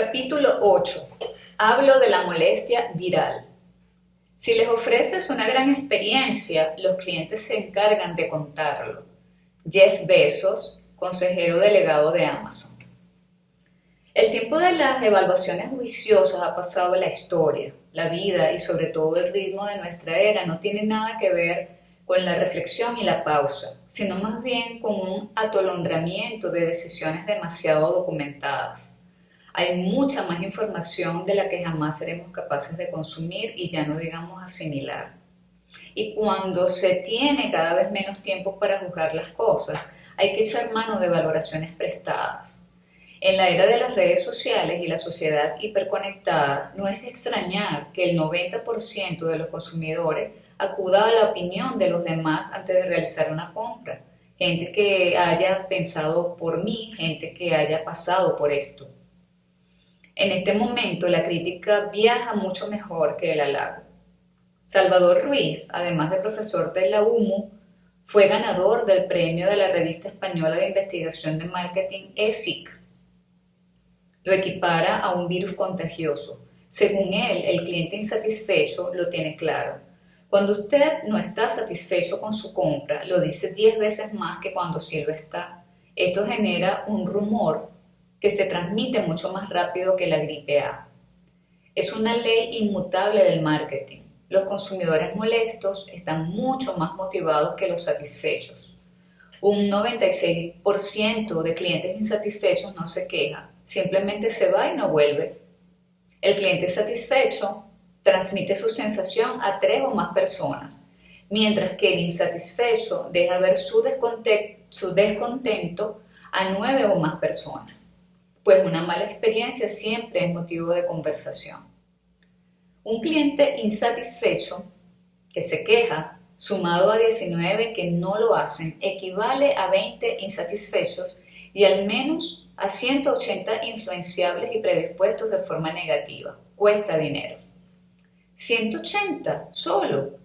Capítulo 8. Hablo de la molestia viral. Si les ofreces una gran experiencia, los clientes se encargan de contarlo. Jeff Bezos, consejero delegado de Amazon. El tiempo de las evaluaciones juiciosas ha pasado a la historia. La vida y sobre todo el ritmo de nuestra era no tiene nada que ver con la reflexión y la pausa, sino más bien con un atolondramiento de decisiones demasiado documentadas. Hay mucha más información de la que jamás seremos capaces de consumir y ya no digamos asimilar. Y cuando se tiene cada vez menos tiempo para juzgar las cosas, hay que echar mano de valoraciones prestadas. En la era de las redes sociales y la sociedad hiperconectada, no es de extrañar que el 90% de los consumidores acuda a la opinión de los demás antes de realizar una compra. Gente que haya pensado por mí, gente que haya pasado por esto. En este momento la crítica viaja mucho mejor que el halago. Salvador Ruiz, además de profesor de la UMU, fue ganador del premio de la revista española de investigación de marketing ESIC. Lo equipara a un virus contagioso. Según él, el cliente insatisfecho lo tiene claro. Cuando usted no está satisfecho con su compra, lo dice 10 veces más que cuando sí lo está. Esto genera un rumor que se transmite mucho más rápido que la gripe A. Es una ley inmutable del marketing. Los consumidores molestos están mucho más motivados que los satisfechos. Un 96% de clientes insatisfechos no se queja, simplemente se va y no vuelve. El cliente satisfecho transmite su sensación a 3 o más personas, mientras que el insatisfecho deja ver su descontento a 9 o más personas. Pues una mala experiencia siempre es motivo de conversación. Un cliente insatisfecho que se queja, sumado a 19 que no lo hacen, equivale a 20 insatisfechos y al menos a 180 influenciables y predispuestos de forma negativa. Cuesta dinero. 180 solo.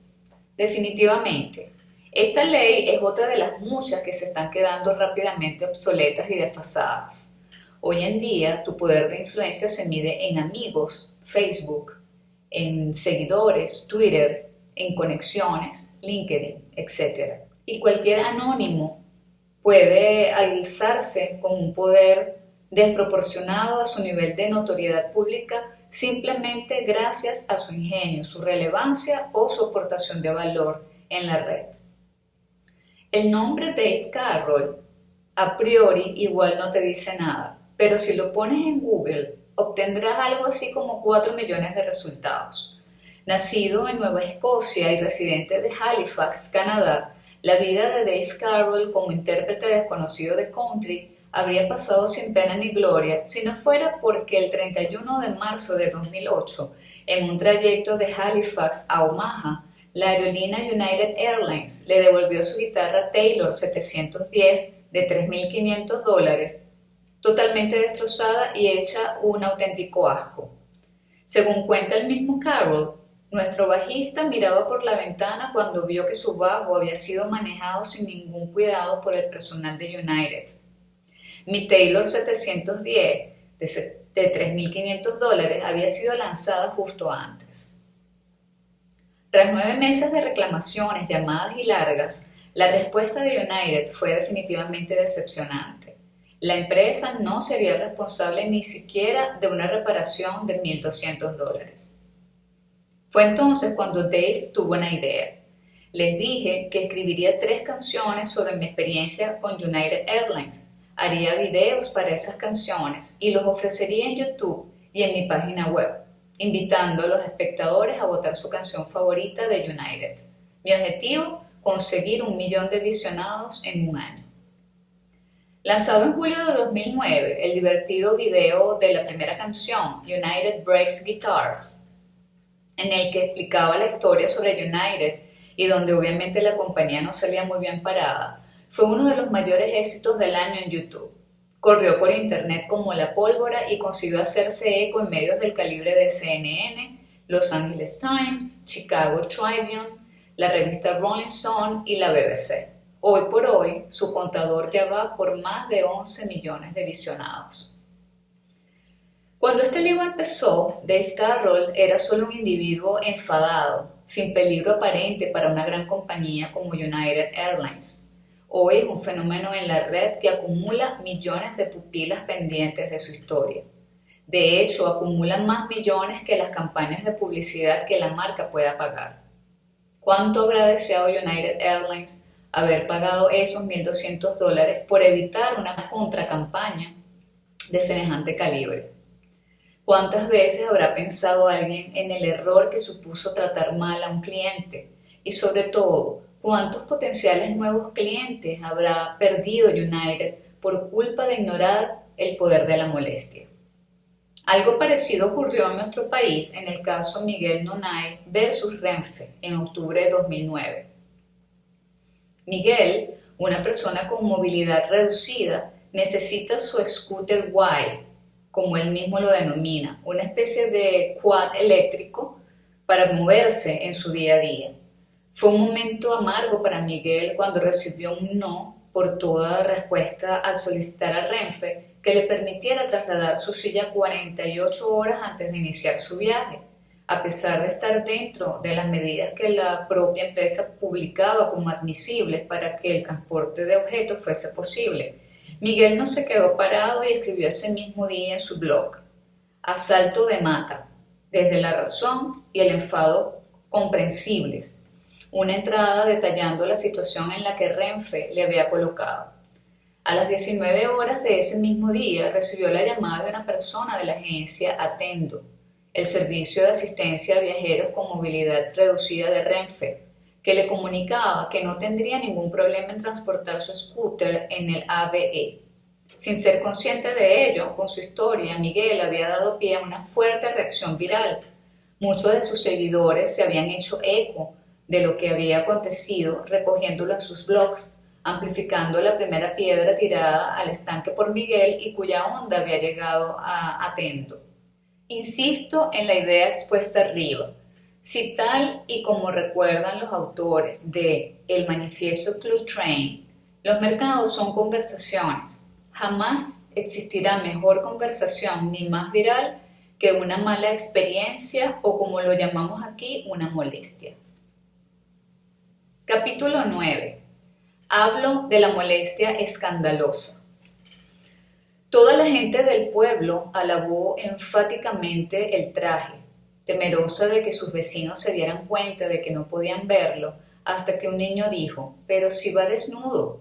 Definitivamente. Esta ley es otra de las muchas que se están quedando rápidamente obsoletas y desfasadas. Hoy en día, tu poder de influencia se mide en amigos, Facebook, en seguidores, Twitter, en conexiones, LinkedIn, etc. Y cualquier anónimo puede alzarse con un poder desproporcionado a su nivel de notoriedad pública simplemente gracias a su ingenio, su relevancia o su aportación de valor en la red. El nombre Dave Carroll a priori igual no te dice nada. Pero si lo pones en Google, obtendrás algo así como 4 millones de resultados. Nacido en Nueva Escocia y residente de Halifax, Canadá, la vida de Dave Carroll como intérprete desconocido de country habría pasado sin pena ni gloria si no fuera porque el 31 de marzo de 2008, en un trayecto de Halifax a Omaha, la aerolínea United Airlines le devolvió su guitarra Taylor 710 de $3.500, totalmente destrozada y hecha un auténtico asco. Según cuenta el mismo Carroll, nuestro bajista miraba por la ventana cuando vio que su bajo había sido manejado sin ningún cuidado por el personal de United. Mi Taylor 710 de $3.500 había sido lanzada justo antes. Tras 9 meses de reclamaciones, llamadas y largas, la respuesta de United fue definitivamente decepcionante. La empresa no sería responsable ni siquiera de una reparación de $1.200. Fue entonces cuando Dave tuvo una idea. Les dije que escribiría 3 canciones sobre mi experiencia con United Airlines. Haría videos para esas canciones y los ofrecería en YouTube y en mi página web, invitando a los espectadores a votar su canción favorita de United. Mi objetivo, conseguir 1 millón de visionados en un año. Lanzado en julio de 2009, el divertido video de la primera canción, United Breaks Guitars, en el que explicaba la historia sobre United y donde obviamente la compañía no salía muy bien parada, fue uno de los mayores éxitos del año en YouTube. Corrió por internet como la pólvora y consiguió hacerse eco en medios del calibre de CNN, Los Angeles Times, Chicago Tribune, la revista Rolling Stone y la BBC. Hoy por hoy, su contador ya va por más de 11 millones de visionados. Cuando este libro empezó, Dave Carroll era solo un individuo enfadado, sin peligro aparente para una gran compañía como United Airlines. Hoy es un fenómeno en la red que acumula millones de pupilas pendientes de su historia. De hecho, acumula más millones que las campañas de publicidad que la marca pueda pagar. ¿Cuánto habrá deseado United Airlines haber pagado esos $1.200 por evitar una contracampaña de semejante calibre? ¿Cuántas veces habrá pensado alguien en el error que supuso tratar mal a un cliente? Y sobre todo, ¿cuántos potenciales nuevos clientes habrá perdido United por culpa de ignorar el poder de la molestia? Algo parecido ocurrió en nuestro país en el caso Miguel Nonay versus Renfe en octubre de 2009. Miguel, una persona con movilidad reducida, necesita su scooter Y, como él mismo lo denomina, una especie de quad eléctrico para moverse en su día a día. Fue un momento amargo para Miguel cuando recibió un no por toda respuesta al solicitar a Renfe que le permitiera trasladar su silla 48 horas antes de iniciar su viaje, a pesar de estar dentro de las medidas que la propia empresa publicaba como admisibles para que el transporte de objetos fuese posible. Miguel no se quedó parado y escribió ese mismo día en su blog: asalto de mata, desde la razón y el enfado comprensibles, una entrada detallando la situación en la que Renfe le había colocado. A las 19 horas de ese mismo día recibió la llamada de una persona de la agencia Atendo, el servicio de asistencia a viajeros con movilidad reducida de Renfe, que le comunicaba que no tendría ningún problema en transportar su scooter en el AVE. Sin ser consciente de ello, con su historia, Miguel había dado pie a una fuerte reacción viral. Muchos de sus seguidores se habían hecho eco de lo que había acontecido, recogiéndolo en sus blogs, amplificando la primera piedra tirada al estanque por Miguel y cuya onda había llegado a Atendo. Insisto en la idea expuesta arriba. Si tal y como recuerdan los autores de El Manifiesto Clue Train, los mercados son conversaciones. Jamás existirá mejor conversación ni más viral que una mala experiencia o, como lo llamamos aquí, una molestia. Capítulo 9. Hablo de la molestia escandalosa. Toda la gente del pueblo alabó enfáticamente el traje, temerosa de que sus vecinos se dieran cuenta de que no podían verlo, hasta que un niño dijo: «Pero si va desnudo».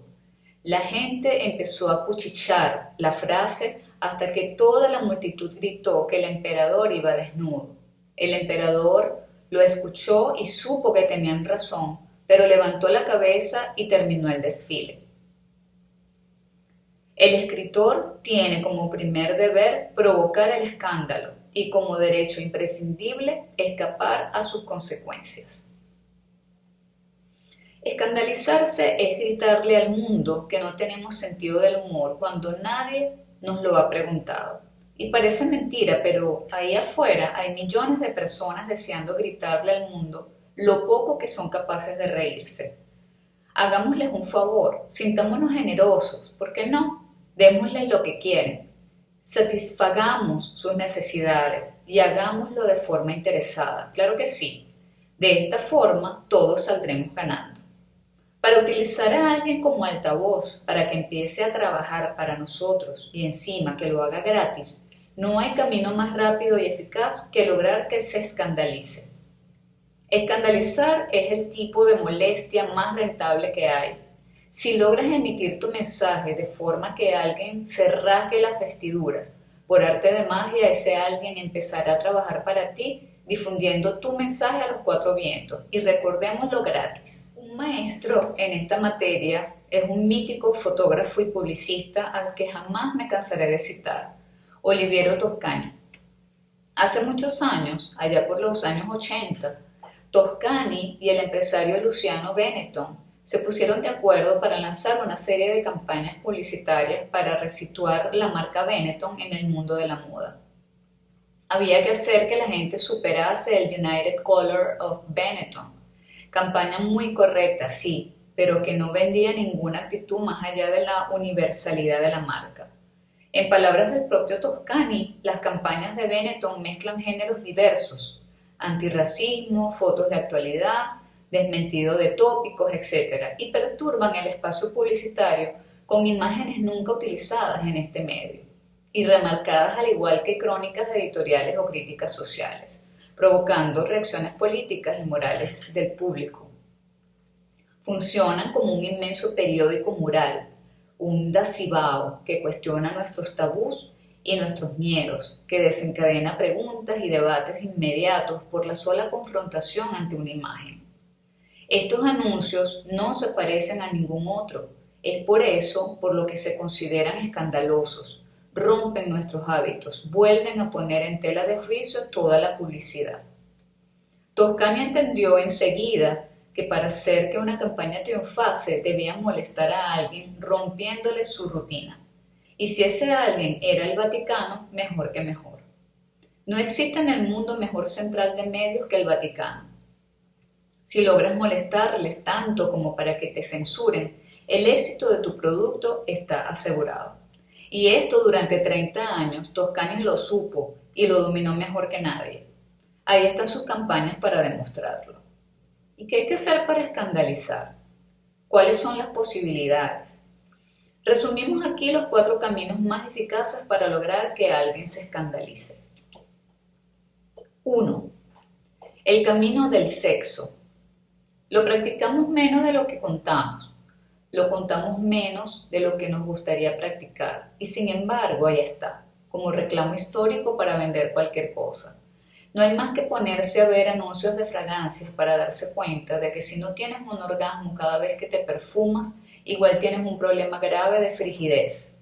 La gente empezó a cuchichear la frase hasta que toda la multitud gritó que el emperador iba desnudo. El emperador lo escuchó y supo que tenían razón, pero levantó la cabeza y terminó el desfile. El escritor tiene como primer deber provocar el escándalo y como derecho imprescindible escapar a sus consecuencias. Escandalizarse es gritarle al mundo que no tenemos sentido del humor cuando nadie nos lo ha preguntado. Y parece mentira, pero ahí afuera hay millones de personas deseando gritarle al mundo lo poco que son capaces de reírse. Hagámosles un favor, sintámonos generosos, ¿por qué no? Démosles lo que quieren, satisfagamos sus necesidades y hagámoslo de forma interesada, claro que sí. De esta forma todos saldremos ganando. Para utilizar a alguien como altavoz para que empiece a trabajar para nosotros y encima que lo haga gratis, no hay camino más rápido y eficaz que lograr que se escandalice. Escandalizar es el tipo de molestia más rentable que hay. Si logras emitir tu mensaje de forma que alguien se rasgue las vestiduras, por arte de magia ese alguien empezará a trabajar para ti, difundiendo tu mensaje a los cuatro vientos. Y recordémoslo gratis. Un maestro en esta materia es un mítico fotógrafo y publicista al que jamás me cansaré de citar, Oliviero Toscani. Hace muchos años, allá por los años 80, Toscani y el empresario Luciano Benetton se pusieron de acuerdo para lanzar una serie de campañas publicitarias para resituar la marca Benetton en el mundo de la moda. Había que hacer que la gente superase el United Color of Benetton, campaña muy correcta, sí, pero que no vendía ninguna actitud más allá de la universalidad de la marca. En palabras del propio Toscani, las campañas de Benetton mezclan géneros diversos, antirracismo, fotos de actualidad, desmentido de tópicos, etc., y perturban el espacio publicitario con imágenes nunca utilizadas en este medio y remarcadas al igual que crónicas editoriales o críticas sociales, provocando reacciones políticas y morales del público. Funcionan como un inmenso periódico mural, un dacibao que cuestiona nuestros tabús y nuestros miedos, que desencadena preguntas y debates inmediatos por la sola confrontación ante una imagen. Estos anuncios no se parecen a ningún otro, es por eso por lo que se consideran escandalosos, rompen nuestros hábitos, vuelven a poner en tela de juicio toda la publicidad. Toscani entendió enseguida que para hacer que una campaña triunfase debían molestar a alguien rompiéndole su rutina. Y si ese alguien era el Vaticano, mejor que mejor. No existe en el mundo mejor central de medios que el Vaticano. Si logras molestarles tanto como para que te censuren, el éxito de tu producto está asegurado. Y esto durante 30 años, Toscani lo supo y lo dominó mejor que nadie. Ahí están sus campañas para demostrarlo. ¿Y qué hay que hacer para escandalizar? ¿Cuáles son las posibilidades? Resumimos aquí los 4 caminos más eficaces para lograr que alguien se escandalice. 1. El camino del sexo. Lo practicamos menos de lo que contamos. Lo contamos menos de lo que nos gustaría practicar. Y sin embargo, ahí está, como reclamo histórico para vender cualquier cosa. No hay más que ponerse a ver anuncios de fragancias para darse cuenta de que si no tienes un orgasmo cada vez que te perfumas, igual tienes un problema grave de frigidez.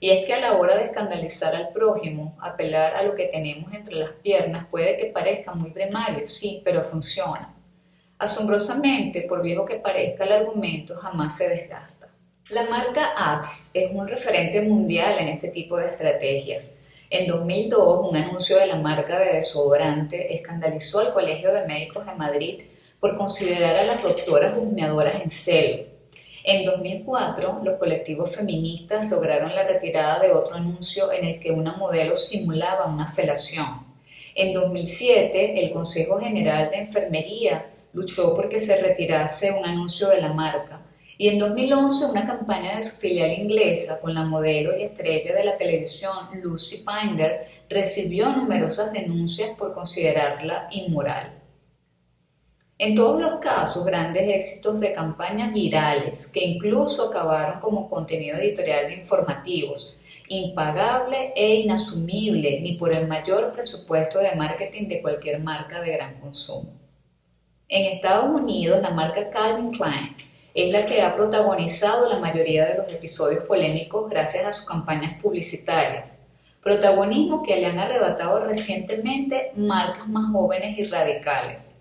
Y es que a la hora de escandalizar al prójimo, apelar a lo que tenemos entre las piernas puede que parezca muy primario, sí, pero funciona. Asombrosamente, por viejo que parezca el argumento, jamás se desgasta. La marca Axe es un referente mundial en este tipo de estrategias. En 2002, un anuncio de la marca de desodorante escandalizó al Colegio de Médicos de Madrid por considerar a las doctoras husmeadoras en celo. En 2004, los colectivos feministas lograron la retirada de otro anuncio en el que una modelo simulaba una felación. En 2007, el Consejo General de Enfermería luchó por que se retirase un anuncio de la marca. Y en 2011, una campaña de su filial inglesa con la modelo y estrella de la televisión Lucy Pinder recibió numerosas denuncias por considerarla inmoral. En todos los casos, grandes éxitos de campañas virales que incluso acabaron como contenido editorial de informativos, impagable e inasumible ni por el mayor presupuesto de marketing de cualquier marca de gran consumo. En Estados Unidos, la marca Calvin Klein es la que ha protagonizado la mayoría de los episodios polémicos gracias a sus campañas publicitarias, protagonismo que le han arrebatado recientemente marcas más jóvenes y radicales.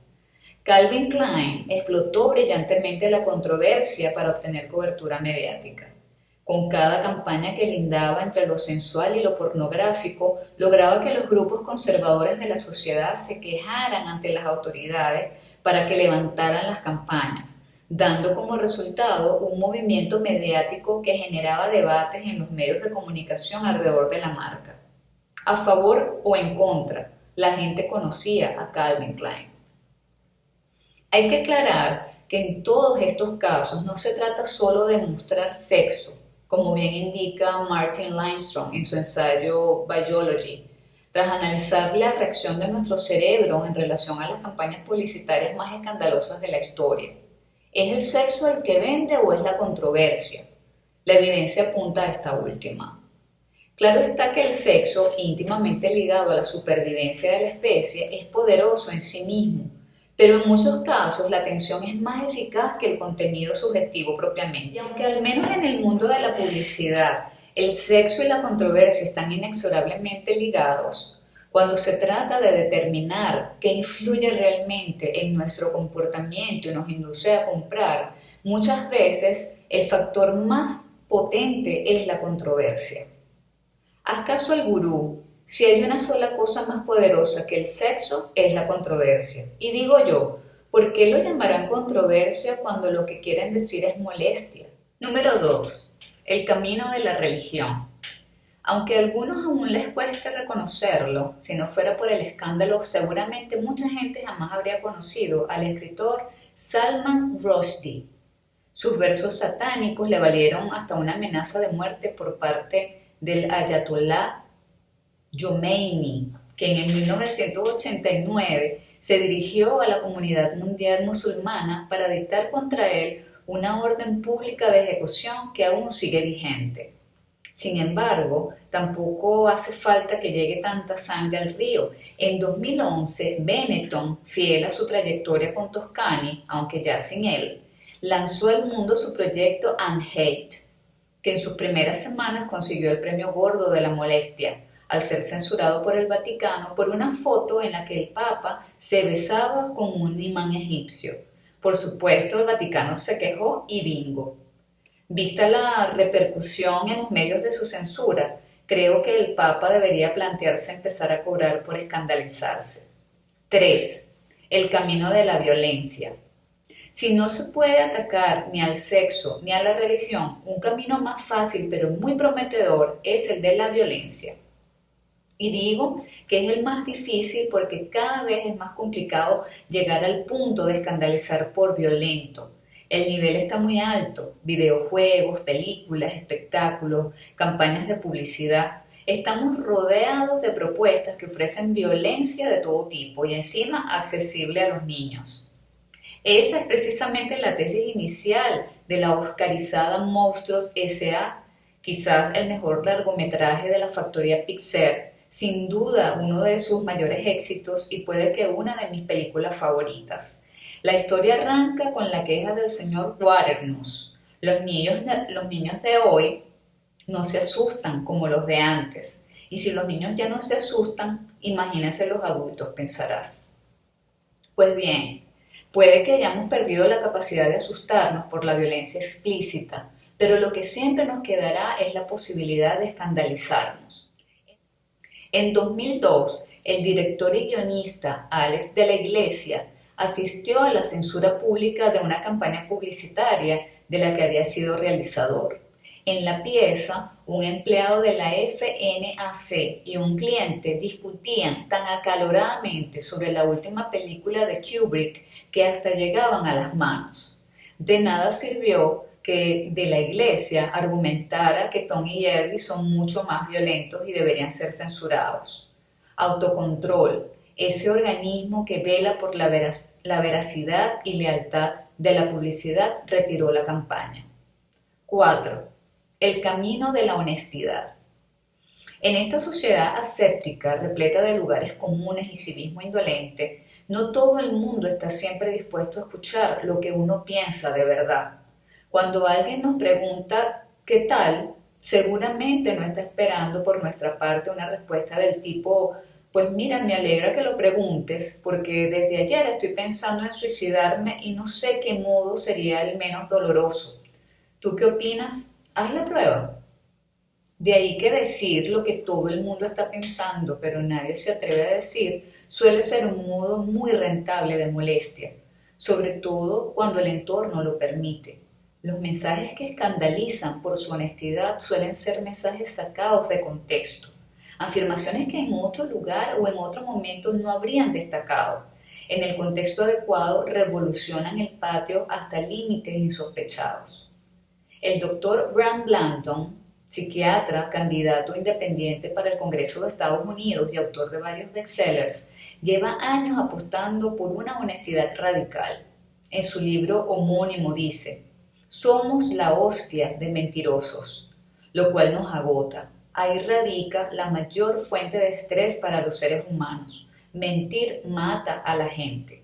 Calvin Klein explotó brillantemente la controversia para obtener cobertura mediática. Con cada campaña que lindaba entre lo sensual y lo pornográfico, lograba que los grupos conservadores de la sociedad se quejaran ante las autoridades para que levantaran las campañas, dando como resultado un movimiento mediático que generaba debates en los medios de comunicación alrededor de la marca. A favor o en contra, la gente conocía a Calvin Klein. Hay que aclarar que en todos estos casos no se trata solo de mostrar sexo, como bien indica Martin Lindstrom en su ensayo Biology, tras analizar la reacción de nuestro cerebro en relación a las campañas publicitarias más escandalosas de la historia. ¿Es el sexo el que vende o es la controversia? La evidencia apunta a esta última. Claro está que el sexo, íntimamente ligado a la supervivencia de la especie, es poderoso en sí mismo, pero en muchos casos la atención es más eficaz que el contenido sugestivo propiamente. Y aunque al menos en el mundo de la publicidad el sexo y la controversia están inexorablemente ligados, cuando se trata de determinar qué influye realmente en nuestro comportamiento y nos induce a comprar, muchas veces el factor más potente es la controversia. Haz caso al gurú. Si hay una sola cosa más poderosa que el sexo, es la controversia. Y digo yo, ¿por qué lo llamarán controversia cuando lo que quieren decir es molestia? Número 2. El camino de la religión. Aunque a algunos aún les cueste reconocerlo, si no fuera por el escándalo, seguramente mucha gente jamás habría conocido al escritor Salman Rushdie. Sus versos satánicos le valieron hasta una amenaza de muerte por parte del Ayatolá Khomeini, que en 1989 se dirigió a la comunidad mundial musulmana para dictar contra él una orden pública de ejecución que aún sigue vigente. Sin embargo, tampoco hace falta que llegue tanta sangre al río. En 2011, Benetton, fiel a su trayectoria con Toscani, aunque ya sin él, lanzó al mundo su proyecto Unhate, que en sus primeras semanas consiguió el premio gordo de la molestia, al ser censurado por el Vaticano por una foto en la que el Papa se besaba con un imán egipcio. Por supuesto, el Vaticano se quejó y bingo. Vista la repercusión en los medios de su censura, creo que el Papa debería plantearse empezar a cobrar por escandalizarse. 3. El camino de la violencia. Si no se puede atacar ni al sexo ni a la religión, un camino más fácil pero muy prometedor es el de la violencia. Y digo que es el más difícil porque cada vez es más complicado llegar al punto de escandalizar por violento. El nivel está muy alto, videojuegos, películas, espectáculos, campañas de publicidad. Estamos rodeados de propuestas que ofrecen violencia de todo tipo y encima accesible a los niños. Esa es precisamente la tesis inicial de la oscarizada Monstruos S.A., quizás el mejor largometraje de la factoría Pixar, sin duda uno de sus mayores éxitos y puede que una de mis películas favoritas. La historia arranca con la queja del señor Waternus. Los niños de hoy no se asustan como los de antes. Y si los niños ya no se asustan, imagínense los adultos, pensarás. Pues bien, puede que hayamos perdido la capacidad de asustarnos por la violencia explícita, pero lo que siempre nos quedará es la posibilidad de escandalizarnos. En 2002, el director y guionista Alex de la Iglesia asistió a la censura pública de una campaña publicitaria de la que había sido realizador. En la pieza, un empleado de la FNAC y un cliente discutían tan acaloradamente sobre la última película de Kubrick que hasta llegaban a las manos. De nada sirvió que de la Iglesia argumentara que Tom y Jerry son mucho más violentos y deberían ser censurados. Autocontrol, ese organismo que vela por la veracidad y lealtad de la publicidad, retiró la campaña. 4. El camino de la honestidad. En esta sociedad aséptica, repleta de lugares comunes y civismo indolente, no todo el mundo está siempre dispuesto a escuchar lo que uno piensa de verdad. Cuando alguien nos pregunta ¿qué tal?, seguramente no está esperando por nuestra parte una respuesta del tipo pues mira, me alegra que lo preguntes porque desde ayer estoy pensando en suicidarme y no sé qué modo sería el menos doloroso. ¿Tú qué opinas? Haz la prueba. De ahí que decir lo que todo el mundo está pensando pero nadie se atreve a decir suele ser un modo muy rentable de molestia, sobre todo cuando el entorno lo permite. Los mensajes que escandalizan por su honestidad suelen ser mensajes sacados de contexto, afirmaciones que en otro lugar o en otro momento no habrían destacado. En el contexto adecuado revolucionan el patio hasta límites insospechados. El doctor Grant Blanton, psiquiatra, candidato independiente para el Congreso de Estados Unidos y autor de varios bestsellers, lleva años apostando por una honestidad radical. En su libro homónimo dice: somos la hostia de mentirosos, lo cual nos agota. Ahí radica la mayor fuente de estrés para los seres humanos. Mentir mata a la gente.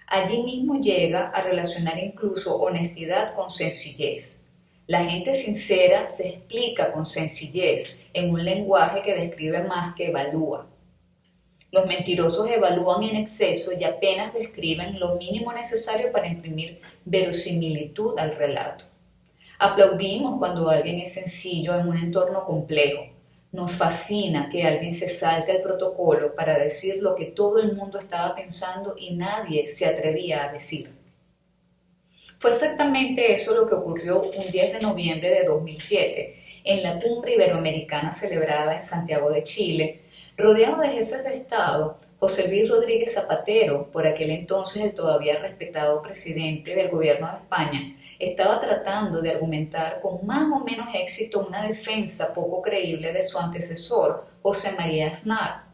Allí mismo llega a relacionar incluso honestidad con sencillez. La gente sincera se explica con sencillez en un lenguaje que describe más que evalúa. Los mentirosos evalúan en exceso y apenas describen lo mínimo necesario para imprimir verosimilitud al relato. Aplaudimos cuando alguien es sencillo en un entorno complejo. Nos fascina que alguien se salte al protocolo para decir lo que todo el mundo estaba pensando y nadie se atrevía a decir. Fue exactamente eso lo que ocurrió un 10 de noviembre de 2007 en la cumbre iberoamericana celebrada en Santiago de Chile, rodeado de jefes de Estado, José Luis Rodríguez Zapatero, por aquel entonces el todavía respetado presidente del gobierno de España, estaba tratando de argumentar con más o menos éxito una defensa poco creíble de su antecesor, José María Aznar,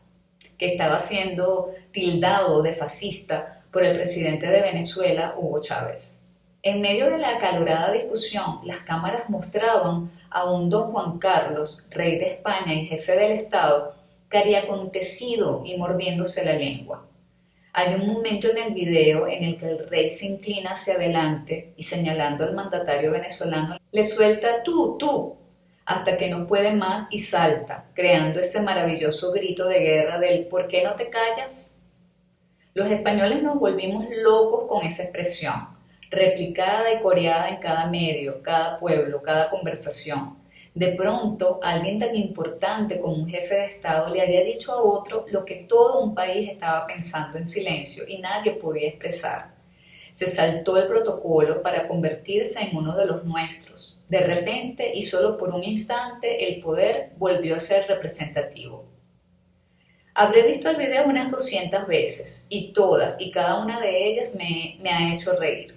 que estaba siendo tildado de fascista por el presidente de Venezuela, Hugo Chávez. En medio de la acalorada discusión, las cámaras mostraban a un don Juan Carlos, rey de España y jefe del Estado, cariacontecido y mordiéndose la lengua. Hay un momento en el video en el que el rey se inclina hacia adelante y señalando al mandatario venezolano le suelta tú, hasta que no puede más y salta, creando ese maravilloso grito de guerra del ¿por qué no te callas? Los españoles nos volvimos locos con esa expresión, replicada y coreada en cada medio, cada pueblo, cada conversación. De pronto, alguien tan importante como un jefe de Estado le había dicho a otro lo que todo un país estaba pensando en silencio y nadie podía expresar. Se saltó el protocolo para convertirse en uno de los nuestros. De repente, y solo por un instante, el poder volvió a ser representativo. Habré visto el video unas 200 veces y todas y cada una de ellas me ha hecho reír.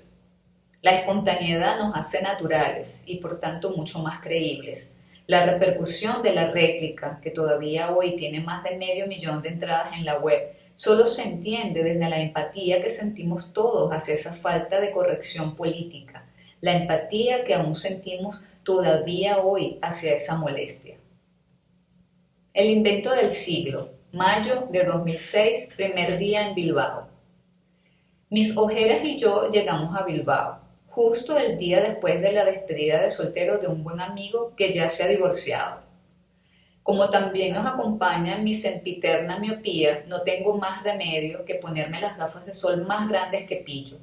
La espontaneidad nos hace naturales y por tanto mucho más creíbles. La repercusión de la réplica, que todavía hoy tiene más de 500.000 de entradas en la web, solo se entiende desde la empatía que sentimos todos hacia esa falta de corrección política, la empatía que aún sentimos todavía hoy hacia esa molestia. El invento del siglo, mayo de 2006, primer día en Bilbao. Mis ojeras y yo llegamos a Bilbao, justo el día después de la despedida de soltero de un buen amigo que ya se ha divorciado. Como también nos acompaña mi sempiterna miopía, no tengo más remedio que ponerme las gafas de sol más grandes que pillo,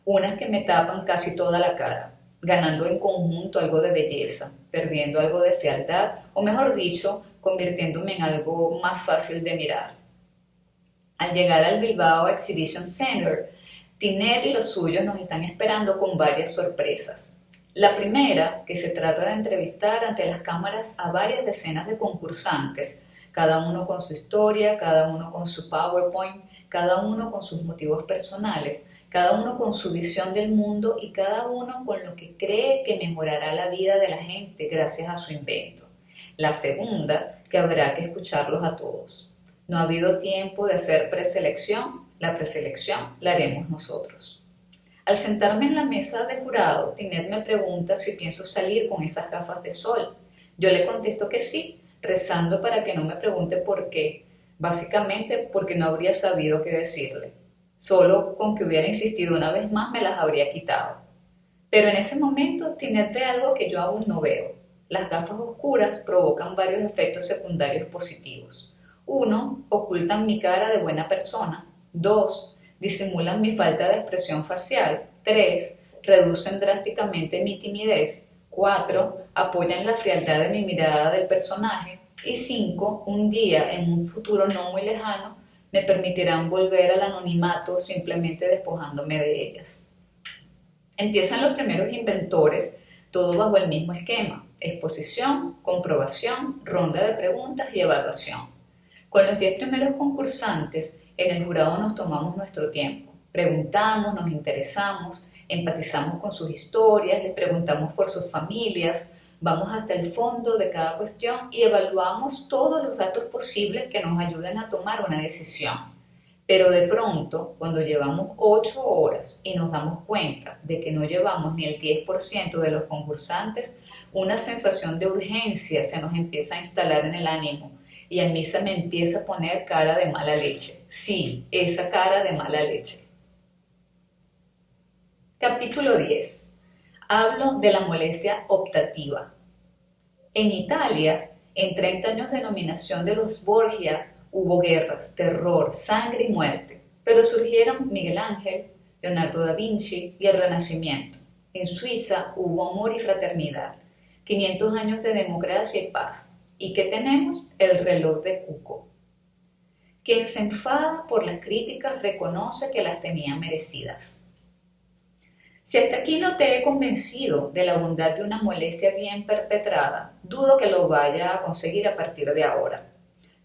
unas que me tapan casi toda la cara, ganando en conjunto algo de belleza, perdiendo algo de fealdad, o mejor dicho, convirtiéndome en algo más fácil de mirar. Al llegar al Bilbao Exhibition Center, Tinet y los suyos nos están esperando con varias sorpresas. La primera, que se trata de entrevistar ante las cámaras a varias decenas de concursantes, cada uno con su historia, cada uno con su PowerPoint, cada uno con sus motivos personales, cada uno con su visión del mundo y cada uno con lo que cree que mejorará la vida de la gente gracias a su invento. La segunda, que habrá que escucharlos a todos. No ha habido tiempo de hacer preselección, la preselección la haremos nosotros. Al sentarme en la mesa de jurado, Tinet me pregunta si pienso salir con esas gafas de sol. Yo le contesto que sí, rezando para que no me pregunte por qué, básicamente porque no habría sabido qué decirle. Solo con que hubiera insistido una vez más me las habría quitado. Pero en ese momento Tinet ve algo que yo aún no veo. Las gafas oscuras provocan varios efectos secundarios positivos. 1. Ocultan mi cara de buena persona. 2. Disimulan mi falta de expresión facial. 3. Reducen drásticamente mi timidez. 4. Apoyan la frialdad de mi mirada del personaje. Y 5. Un día, en un futuro no muy lejano, me permitirán volver al anonimato simplemente despojándome de ellas. Empiezan los primeros inventores, todo bajo el mismo esquema: exposición, comprobación, ronda de preguntas y evaluación. Con los 10 primeros concursantes, en el jurado nos tomamos nuestro tiempo. Preguntamos, nos interesamos, empatizamos con sus historias, les preguntamos por sus familias, vamos hasta el fondo de cada cuestión y evaluamos todos los datos posibles que nos ayuden a tomar una decisión. Pero de pronto, cuando llevamos 8 horas y nos damos cuenta de que no llevamos ni el 10% de los concursantes, una sensación de urgencia se nos empieza a instalar en el ánimo y a mí se me empieza a poner cara de mala leche. Sí, esa cara de mala leche. Capítulo 10. Hablo de la molestia optativa. En Italia, en 30 años de dominación de los Borgia, hubo guerras, terror, sangre y muerte, pero surgieron Miguel Ángel, Leonardo da Vinci y el Renacimiento. En Suiza hubo amor y fraternidad, 500 años de democracia y paz. ¿Y qué tenemos? El reloj de Cuco. Quien se enfada por las críticas reconoce que las tenía merecidas. Si hasta aquí no te he convencido de la bondad de una molestia bien perpetrada, dudo que lo vaya a conseguir a partir de ahora.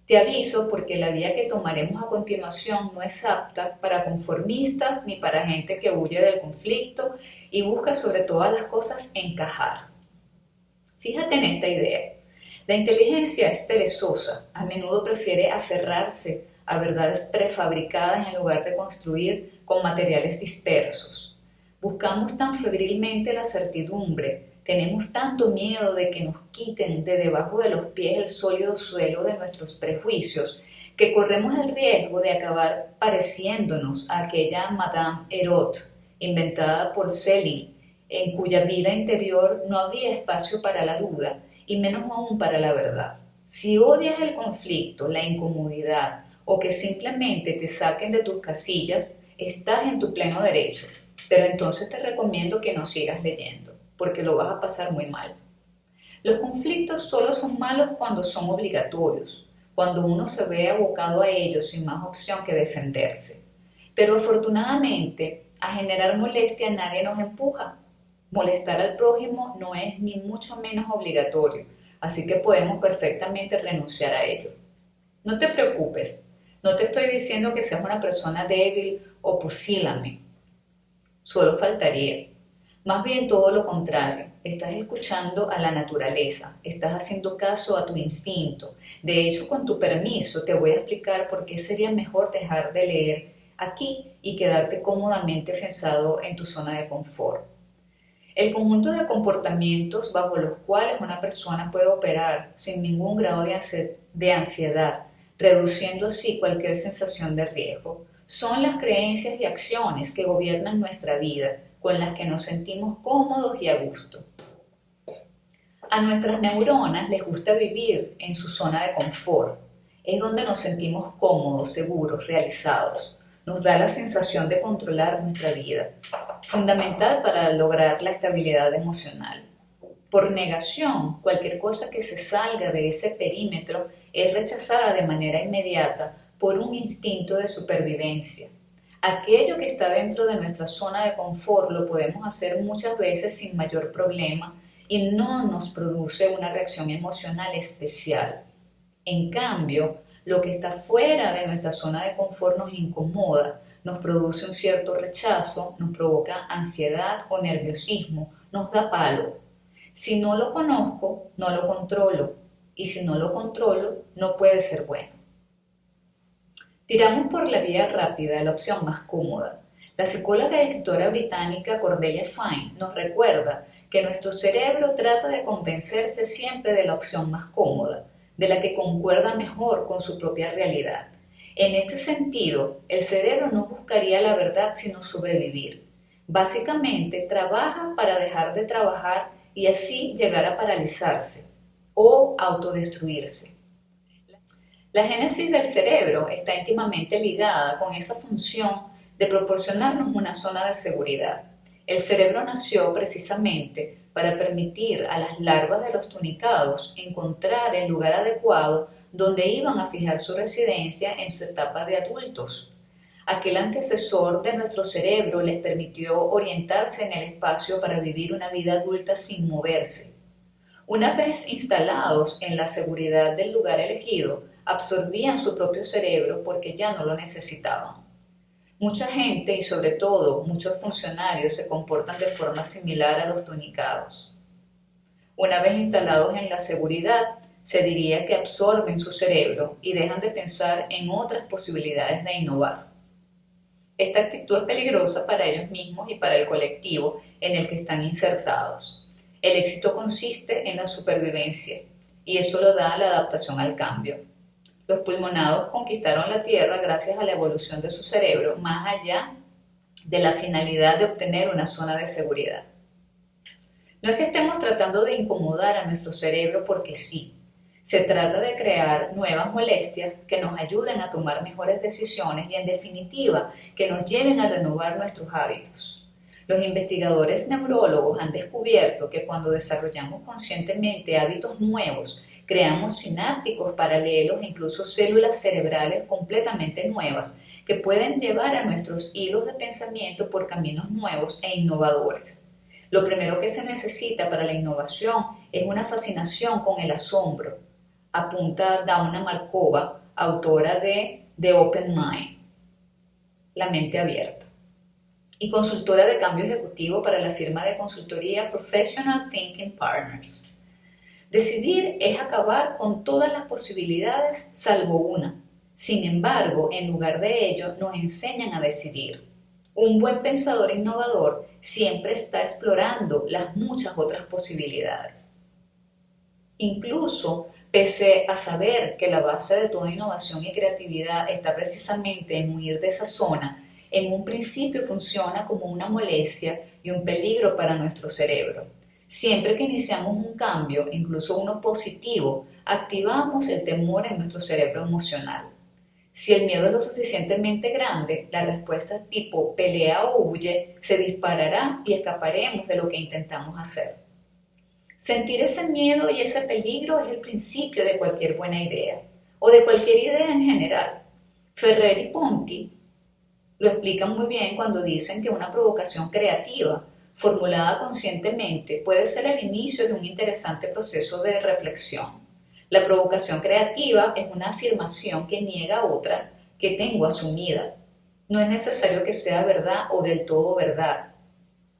Te aviso porque la vía que tomaremos a continuación no es apta para conformistas ni para gente que huye del conflicto y busca sobre todas las cosas encajar. Fíjate en esta idea. La inteligencia es perezosa, a menudo prefiere aferrarse a verdades prefabricadas en lugar de construir con materiales dispersos. Buscamos tan febrilmente la certidumbre, tenemos tanto miedo de que nos quiten de debajo de los pies el sólido suelo de nuestros prejuicios, que corremos el riesgo de acabar pareciéndonos a aquella Madame Erot, inventada por Schelling, en cuya vida interior no había espacio para la duda, y menos aún para la verdad. Si odias el conflicto, la incomodidad, o que simplemente te saquen de tus casillas, estás en tu pleno derecho. Pero entonces te recomiendo que no sigas leyendo, porque lo vas a pasar muy mal. Los conflictos solo son malos cuando son obligatorios, cuando uno se ve abocado a ellos sin más opción que defenderse. Pero afortunadamente, a generar molestia nadie nos empuja. Molestar al prójimo no es ni mucho menos obligatorio, así que podemos perfectamente renunciar a ello. No te preocupes, no te estoy diciendo que seas una persona débil o pusílame. Solo faltaría. Más bien todo lo contrario, estás escuchando a la naturaleza, estás haciendo caso a tu instinto. De hecho, con tu permiso, te voy a explicar por qué sería mejor dejar de leer aquí y quedarte cómodamente afianzado en tu zona de confort. El conjunto de comportamientos bajo los cuales una persona puede operar sin ningún grado de ansiedad, reduciendo así cualquier sensación de riesgo, son las creencias y acciones que gobiernan nuestra vida, con las que nos sentimos cómodos y a gusto. A nuestras neuronas les gusta vivir en su zona de confort. Es donde nos sentimos cómodos, seguros, realizados. Nos da la sensación de controlar nuestra vida, fundamental para lograr la estabilidad emocional. Por negación, cualquier cosa que se salga de ese perímetro es rechazada de manera inmediata por un instinto de supervivencia. Aquello que está dentro de nuestra zona de confort lo podemos hacer muchas veces sin mayor problema y no nos produce una reacción emocional especial. En cambio, lo que está fuera de nuestra zona de confort nos incomoda, nos produce un cierto rechazo, nos provoca ansiedad o nerviosismo, nos da palo. Si no lo conozco, no lo controlo, y si no lo controlo, no puede ser bueno. Tiramos por la vía rápida, la opción más cómoda. La psicóloga y escritora británica Cordelia Fine nos recuerda que nuestro cerebro trata de convencerse siempre de la opción más cómoda, de la que concuerda mejor con su propia realidad. En este sentido, el cerebro no buscaría la verdad sino sobrevivir. Básicamente, trabaja para dejar de trabajar y así llegar a paralizarse o autodestruirse. La génesis del cerebro está íntimamente ligada con esa función de proporcionarnos una zona de seguridad. El cerebro nació precisamente para permitir a las larvas de los tunicados encontrar el lugar adecuado donde iban a fijar su residencia en su etapa de adultos. Aquel antecesor de nuestro cerebro les permitió orientarse en el espacio para vivir una vida adulta sin moverse. Una vez instalados en la seguridad del lugar elegido, absorbían su propio cerebro porque ya no lo necesitaban. Mucha gente y sobre todo muchos funcionarios se comportan de forma similar a los tunicados. Una vez instalados en la seguridad, se diría que absorben su cerebro y dejan de pensar en otras posibilidades de innovar. Esta actitud es peligrosa para ellos mismos y para el colectivo en el que están insertados. El éxito consiste en la supervivencia y eso lo da la adaptación al cambio. Los pulmonados conquistaron la Tierra gracias a la evolución de su cerebro, más allá de la finalidad de obtener una zona de seguridad. No es que estemos tratando de incomodar a nuestro cerebro porque sí. Se trata de crear nuevas molestias que nos ayuden a tomar mejores decisiones y, en definitiva, que nos lleven a renovar nuestros hábitos. Los investigadores neurólogos han descubierto que cuando desarrollamos conscientemente hábitos nuevos, creamos sinápticos paralelos e incluso células cerebrales completamente nuevas que pueden llevar a nuestros hilos de pensamiento por caminos nuevos e innovadores. Lo primero que se necesita para la innovación es una fascinación con el asombro, apunta Dauna Markova, autora de The Open Mind, la mente abierta, y consultora de cambio ejecutivo para la firma de consultoría Professional Thinking Partners. Decidir es acabar con todas las posibilidades salvo una. Sin embargo, en lugar de ello, nos enseñan a decidir. Un buen pensador innovador siempre está explorando las muchas otras posibilidades. Incluso, pese a saber que la base de toda innovación y creatividad está precisamente en huir de esa zona, en un principio funciona como una molestia y un peligro para nuestro cerebro. Siempre que iniciamos un cambio, incluso uno positivo, activamos el temor en nuestro cerebro emocional. Si el miedo es lo suficientemente grande, la respuesta tipo pelea o huye se disparará y escaparemos de lo que intentamos hacer. Sentir ese miedo y ese peligro es el principio de cualquier buena idea, o de cualquier idea en general. Ferrer y Ponti lo explican muy bien cuando dicen que una provocación creativa, formulada conscientemente, puede ser el inicio de un interesante proceso de reflexión. La provocación creativa es una afirmación que niega otra que tengo asumida. No es necesario que sea verdad o del todo verdad.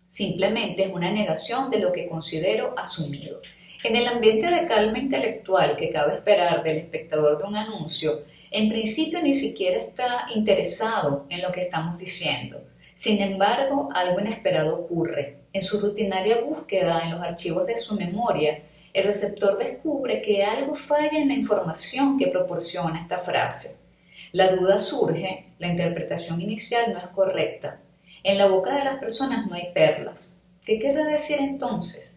Simplemente es una negación de lo que considero asumido. En el ambiente de calma intelectual que cabe esperar del espectador de un anuncio, en principio ni siquiera está interesado en lo que estamos diciendo. Sin embargo, algo inesperado ocurre. En su rutinaria búsqueda en los archivos de su memoria, el receptor descubre que algo falla en la información que proporciona esta frase. La duda surge, la interpretación inicial no es correcta. En la boca de las personas no hay perlas. ¿Qué querrá decir entonces?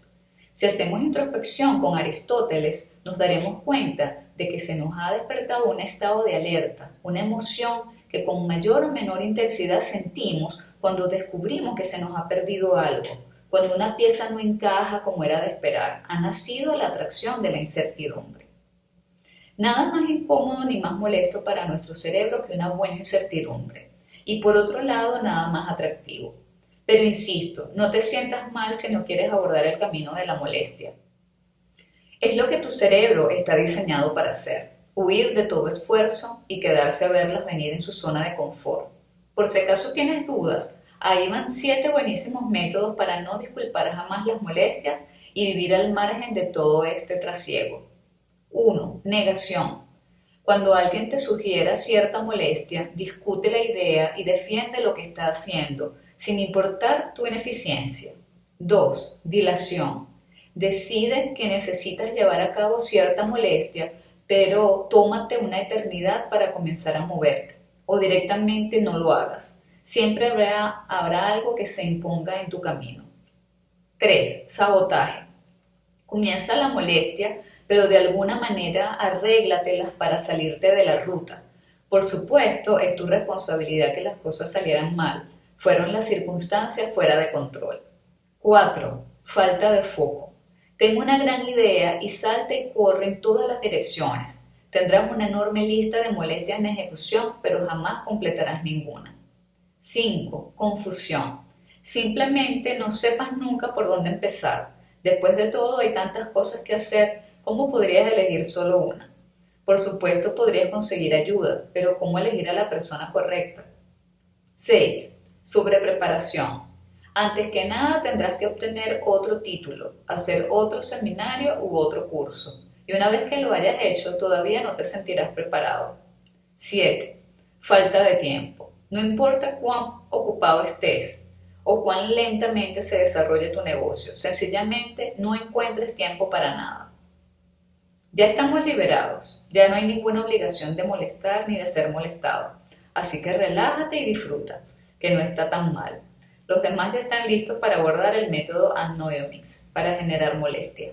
Si hacemos introspección con Aristóteles, nos daremos cuenta de que se nos ha despertado un estado de alerta, una emoción que con mayor o menor intensidad sentimos cuando descubrimos que se nos ha perdido algo. Cuando una pieza no encaja como era de esperar, ha nacido la atracción de la incertidumbre. Nada más incómodo ni más molesto para nuestro cerebro que una buena incertidumbre. Y por otro lado, nada más atractivo. Pero insisto, no te sientas mal si no quieres abordar el camino de la molestia. Es lo que tu cerebro está diseñado para hacer, huir de todo esfuerzo y quedarse a verlas venir en su zona de confort. Por si acaso tienes dudas, ahí van 7 buenísimos métodos para no disculpar jamás las molestias y vivir al margen de todo este trasiego. 1. Negación. Cuando alguien te sugiera cierta molestia, discute la idea y defiende lo que está haciendo, sin importar tu ineficiencia. 2. Dilación. Decide que necesitas llevar a cabo cierta molestia, pero tómate una eternidad para comenzar a moverte, o directamente no lo hagas. Siempre habrá algo que se imponga en tu camino. 3. Sabotaje. Comienza la molestia, pero de alguna manera arréglatelas para salirte de la ruta. Por supuesto, es tu responsabilidad que las cosas salieran mal. Fueron las circunstancias fuera de control. 4. Falta de foco. Tengo una gran idea y salta y corre en todas las direcciones. Tendrás una enorme lista de molestias en ejecución, pero jamás completarás ninguna. 5. Confusión. Simplemente no sepas nunca por dónde empezar. Después de todo, hay tantas cosas que hacer, ¿cómo podrías elegir solo una? Por supuesto, podrías conseguir ayuda, pero ¿cómo elegir a la persona correcta? 6. Sobrepreparación. Antes que nada, tendrás que obtener otro título, hacer otro seminario u otro curso. Y una vez que lo hayas hecho, todavía no te sentirás preparado. 7. Falta de tiempo. No importa cuán ocupado estés o cuán lentamente se desarrolle tu negocio, sencillamente no encuentres tiempo para nada. Ya estamos liberados, ya no hay ninguna obligación de molestar ni de ser molestado, así que relájate y disfruta, que no está tan mal. Los demás ya están listos para abordar el método Anomics para generar molestia.